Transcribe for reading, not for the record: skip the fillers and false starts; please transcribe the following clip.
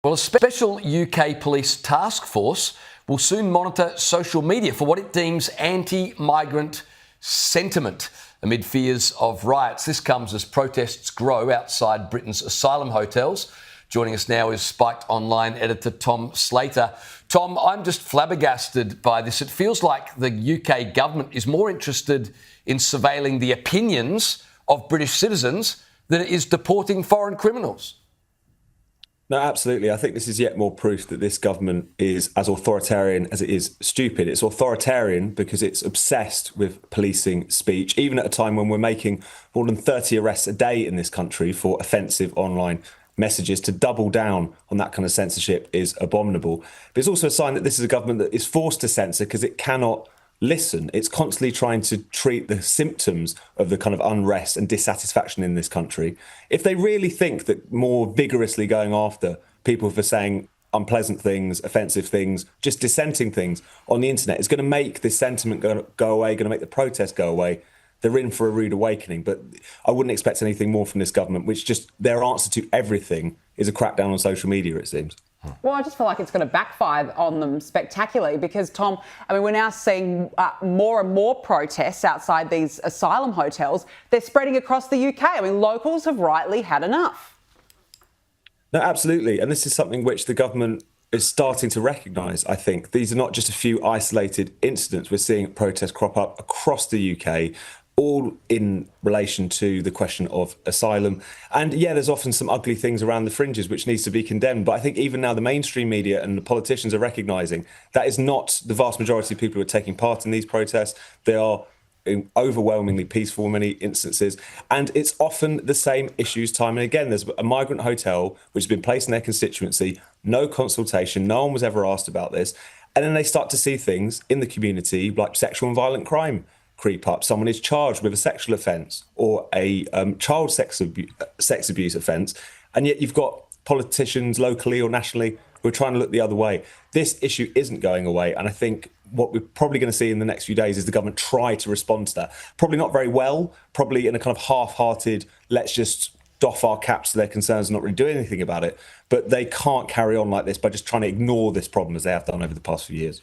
Well, a special UK police task force will soon monitor social media for what it deems anti-migrant sentiment amid fears of riots. This comes as protests grow outside Britain's asylum hotels. Joining us now is Spiked Online editor Tom Slater. Tom, I'm just flabbergasted by this. It feels like the UK government is more interested in surveilling the opinions of British citizens than it is deporting foreign criminals. No, absolutely. I think this is yet more proof that this government is as authoritarian as it is stupid. It's authoritarian because it's obsessed with policing speech, even at a time when we're making more than 30 arrests a day in this country for offensive online messages. To double down on that kind of censorship is abominable. But it's also a sign that this is a government that is forced to censor because it cannot listen. It's constantly trying to treat the symptoms of the kind of unrest and dissatisfaction in this country. If they really think that more vigorously going after people for saying unpleasant things, offensive things, just dissenting things on the internet is going to make this sentiment go away, going to make the protests go away, they're in for a rude awakening. But I wouldn't expect anything more from this government, which just their answer to everything is a crackdown on social media, it seems. Well, I just feel like it's going to backfire on them spectacularly because, Tom, I mean, we're now seeing more and more protests outside these asylum hotels. They're spreading across the UK. I mean, locals have rightly had enough. No, absolutely. And this is something which the government is starting to recognise, I think. These are not just a few isolated incidents. We're seeing protests crop up across the UK, all in relation to the question of asylum. And yeah, there's often some ugly things around the fringes which needs to be condemned. But I think even now the mainstream media and the politicians are recognising that is not the vast majority of people who are taking part in these protests. They are overwhelmingly peaceful in many instances. And it's often the same issues time and again. There's a migrant hotel which has been placed in their constituency, no consultation, no one was ever asked about this. And then they start to see things in the community like sexual and violent crime creep up. Someone is charged with a sexual offence or a child sex abuse offence, and yet you've got politicians locally or nationally who are trying to look the other way. This issue isn't going away, and I think what we're probably going to see in the next few days is the government try to respond to that. Probably not very well, probably in a kind of half-hearted, let's just doff our caps to their concerns and not really do anything about it. But they can't carry on like this by just trying to ignore this problem as they have done over the past few years.